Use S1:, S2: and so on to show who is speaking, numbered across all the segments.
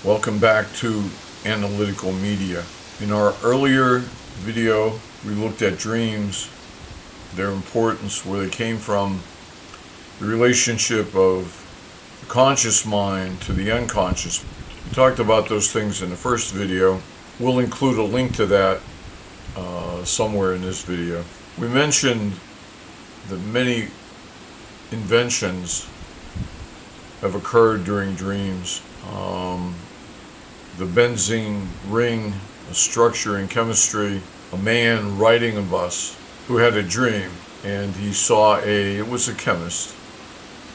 S1: Welcome back to Analytical Media. In our earlier video, we looked at dreams, their importance, where they came from, the relationship of the conscious mind to the unconscious. We talked about those things in the first video. We'll include a link to that somewhere in this video. We mentioned that many inventions have occurred during dreams. The benzene ring, a structure in chemistry, a man riding a bus who had a dream, and he saw it was a chemist,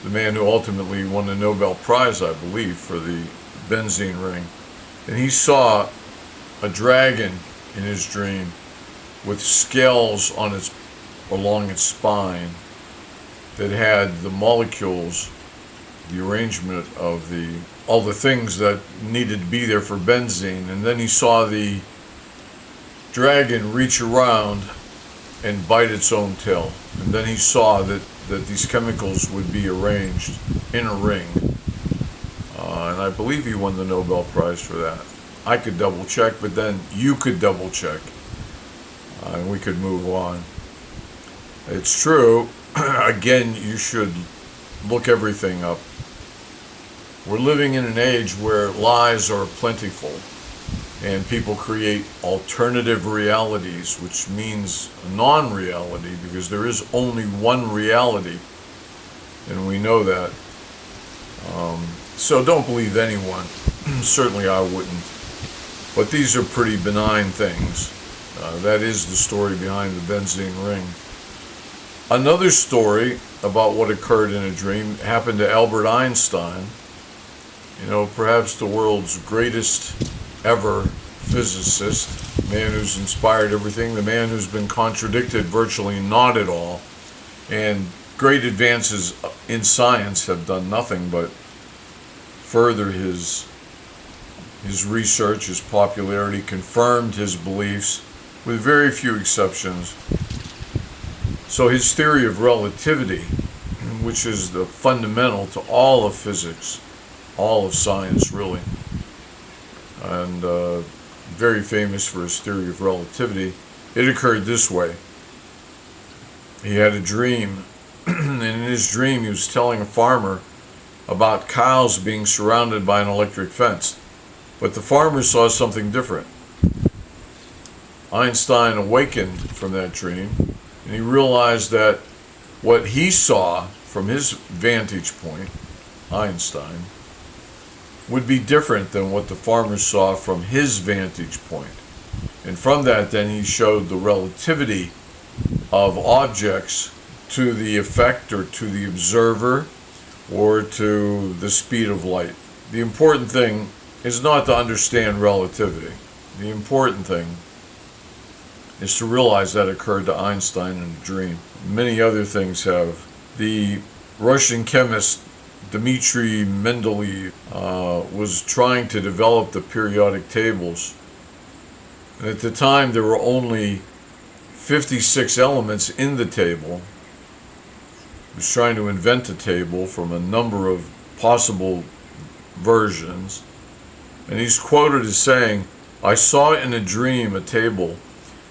S1: the man who ultimately won the Nobel Prize, I believe, for the benzene ring. And he saw a dragon in his dream with scales along its spine that had the molecules, the arrangement of all the things that needed to be there for benzene. And then he saw the dragon reach around and bite its own tail. And then he saw that these chemicals would be arranged in a ring. And I believe he won the Nobel Prize for that. I could double check, but then you could double check. And we could move on. It's true. Again, you should look everything up. We're living in an age where lies are plentiful, and people create alternative realities, which means non-reality, because there is only one reality, and we know that. So don't believe anyone. Certainly I wouldn't. But these are pretty benign things. That is the story behind the benzene ring. Another story about what occurred in a dream happened to Albert Einstein. You know, perhaps the world's greatest ever physicist, man who's inspired everything, the man who's been contradicted virtually not at all, and great advances in science have done nothing but further his research, his popularity, confirmed his beliefs, with very few exceptions. So his theory of relativity, which is the fundamental to all of physics, all of science really, and very famous for his theory of relativity, it occurred this way. He had a dream, and in his dream he was telling a farmer about cows being surrounded by an electric fence. But the farmer saw something different. Einstein awakened from that dream, and he realized that what he saw from his vantage point, Einstein, would be different than what the farmer saw from his vantage point. And from that, then, he showed the relativity of objects to the effect or to the observer or to the speed of light. The important thing is not to understand relativity. The important thing is to realize that occurred to Einstein in a dream. Many other things have. The Russian chemist Dmitri Mendeleev was trying to develop the periodic tables. And at the time, there were only 56 elements in the table. He was trying to invent a table from a number of possible versions. And he's quoted as saying, "I saw in a dream a table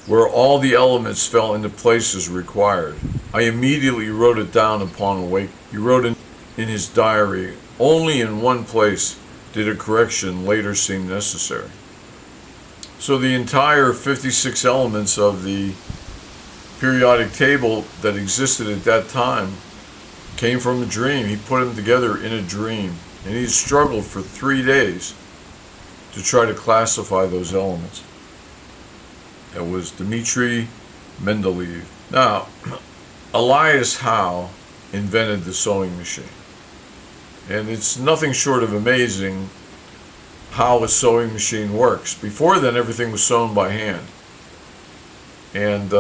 S1: where all the elements fell into places required. I immediately wrote it down upon awake." He wrote in his diary, "Only in one place did a correction later seem necessary." So the entire 56 elements of the periodic table that existed at that time came from a dream. He put them together in a dream, and he struggled for 3 days to try to classify those elements. It was Dmitri Mendeleev. Now, Elias Howe invented the sewing machine. And it's nothing short of amazing how a sewing machine works. Before then, everything was sewn by hand. And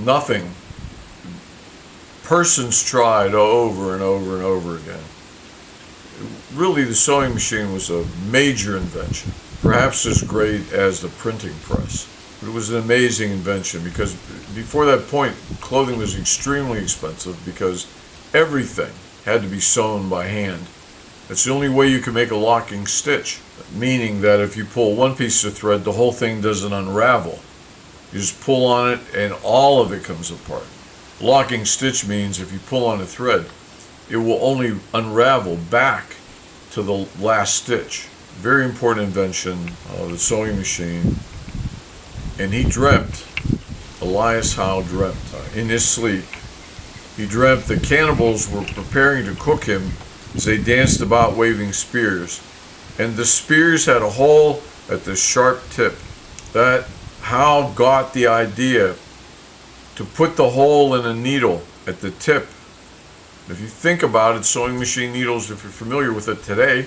S1: nothing. Persons tried over and over and over again. Really, the sewing machine was a major invention. Perhaps as great as the printing press. But it was an amazing invention because before that point, clothing was extremely expensive because everything had to be sewn by hand. That's the only way you can make a locking stitch. meaning that if you pull one piece of thread, the whole thing doesn't unravel. You just pull on it and all of it comes apart. Locking stitch means if you pull on a thread, it will only unravel back to the last stitch. Very important invention of the sewing machine. And he dreamt, Elias Howe dreamt in his sleep, he dreamt the cannibals were preparing to cook him as they danced about waving spears. And the spears had a hole at the sharp tip. That Howe got the idea to put the hole in a needle at the tip. If you think about it, sewing machine needles, if you're familiar with it today,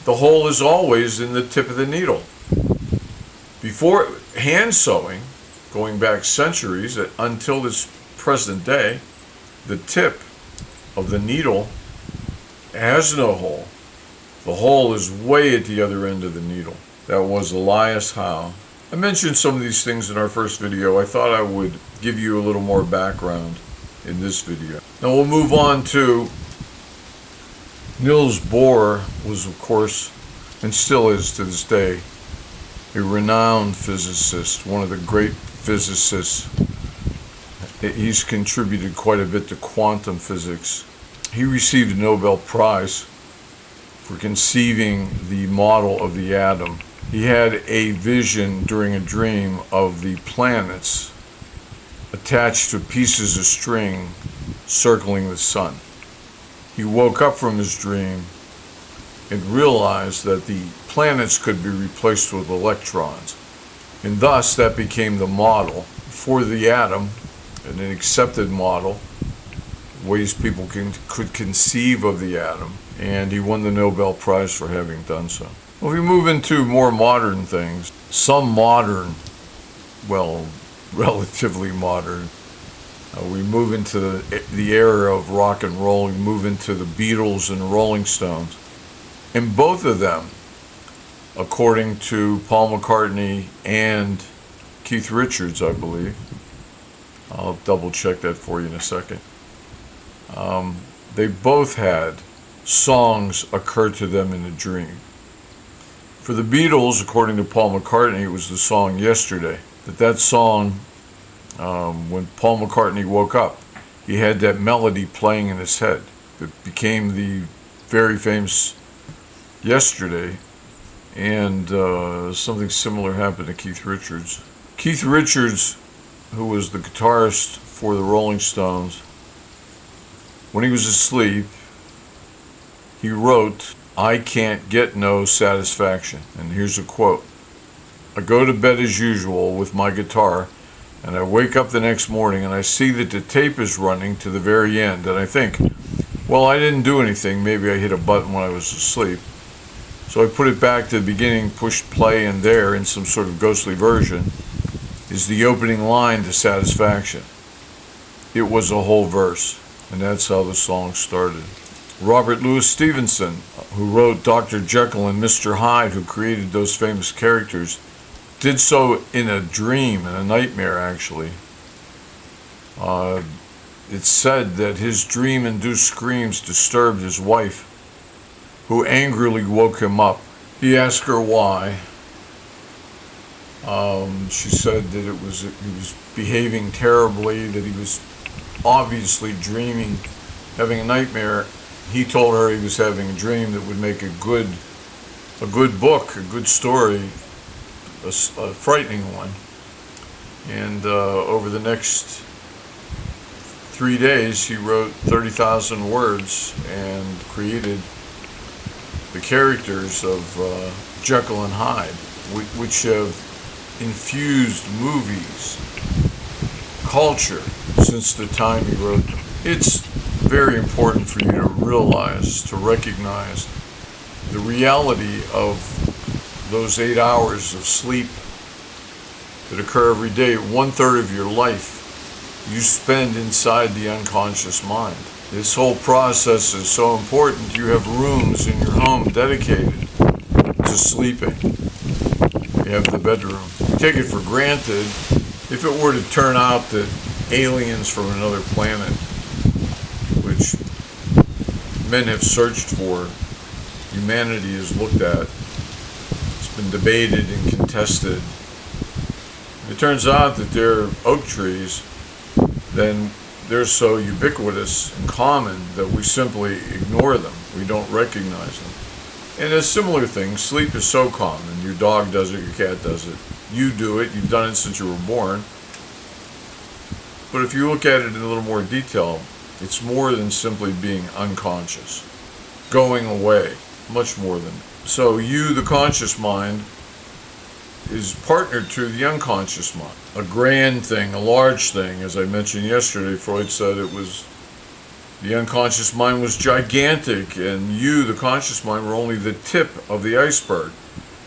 S1: the hole is always in the tip of the needle. Before hand sewing, going back centuries until this present day, the tip of the needle has no hole. The hole is way at the other end of the needle. That was Elias Howe. I mentioned some of these things in our first video. I thought I would give you a little more background in this video. Now we'll move on to Niels Bohr was, of course, and still is to this day, a renowned physicist, one of the great physicists. He's contributed quite a bit to quantum physics. He received a Nobel Prize for conceiving the model of the atom. He had a vision during a dream of the planets attached to pieces of string circling the sun. He woke up from his dream and realized that the planets could be replaced with electrons. And thus that became the model for the atom, and an accepted model, ways people could conceive of the atom. And he won the Nobel Prize for having done so. Well, if we move into more modern things, some modern, well, relatively modern, we move into the era of rock and roll, we move into the Beatles and Rolling Stones. And both of them, according to Paul McCartney and Keith Richards, I believe, I'll double check that for you in a second, they both had songs occur to them in a dream. For the Beatles, according to Paul McCartney, it was the song Yesterday. That song, when Paul McCartney woke up, he had that melody playing in his head. It became the very famous Yesterday, and something similar happened to Keith Richards. Keith Richards, who was the guitarist for the Rolling Stones, when he was asleep, he wrote, "I can't get no satisfaction." And here's a quote: "I go to bed as usual with my guitar, and I wake up the next morning and I see that the tape is running to the very end, and I think, well, I didn't do anything, maybe I hit a button when I was asleep. So I put it back to the beginning, pushed play, and there, in some sort of ghostly version, is the opening line to Satisfaction. It was a whole verse, and that's how the song started." Robert Louis Stevenson, who wrote Dr. Jekyll and Mr. Hyde, who created those famous characters, did so in a dream, in a nightmare actually. It's said that his dream-induced screams disturbed his wife, who angrily woke him up. He asked her why. She said that he was behaving terribly, that he was obviously dreaming, having a nightmare. He told her he was having a dream that would make a good book, a good story, a frightening one. And over the next 3 days, he wrote 30,000 words and created the characters of Jekyll and Hyde, which have infused movies, culture, since the time he wrote them. It's very important for you to realize, to recognize the reality of those 8 hours of sleep that occur every day. 1/3 of your life you spend inside the unconscious mind. This whole process is so important. You have rooms in your home dedicated to sleeping. You have the bedroom. You take it for granted. If it were to turn out that aliens from another planet, which men have searched for, humanity has looked at, been debated and contested. It turns out that they're oak trees, then they're so ubiquitous and common that we simply ignore them. We don't recognize them. And a similar thing, sleep is so common. Your dog does it, your cat does it. You do it, you've done it since you were born. But if you look at it in a little more detail, it's more than simply being unconscious. Going away, much more than. So you, the conscious mind, is partnered to the unconscious mind. A grand thing, a large thing. As I mentioned yesterday, Freud said it was, the unconscious mind was gigantic, and you, the conscious mind, were only the tip of the iceberg.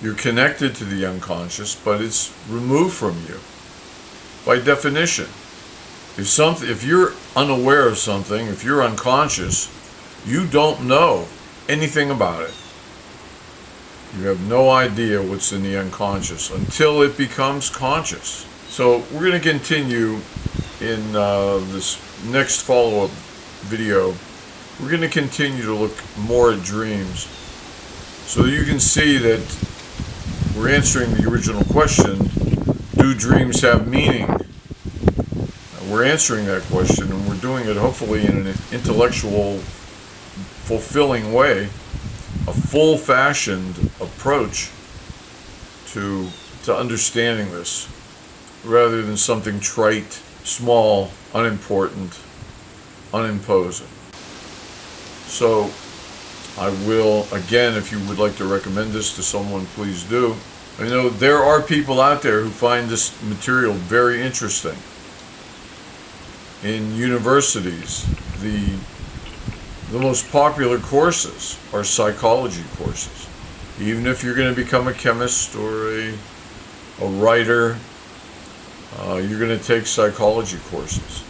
S1: You're connected to the unconscious, but it's removed from you by definition. If you're unaware of something, if you're unconscious, you don't know anything about it. You have no idea what's in the unconscious until it becomes conscious. So we're going to continue in this next follow-up video. We're going to continue to look more at dreams so that you can see that we're answering the original question, do dreams have meaning? We're answering that question, and we're doing it hopefully in an intellectual, fulfilling way, a full-fashioned approach to understanding this, rather than something trite, small, unimportant, unimposing. So I will, again, if you would like to recommend this to someone, please do. I know there are people out there who find this material very interesting. In universities, the most popular courses are psychology courses. Even if you're going to become a chemist or a writer, you're going to take psychology courses.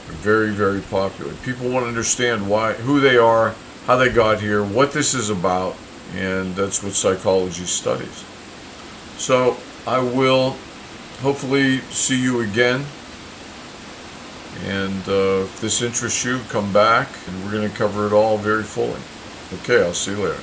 S1: They're very, very popular. People want to understand who they are, how they got here, what this is about, and that's what psychology studies. So I will hopefully see you again. And if this interests you, come back, and we're going to cover it all very fully. Okay, I'll see you later.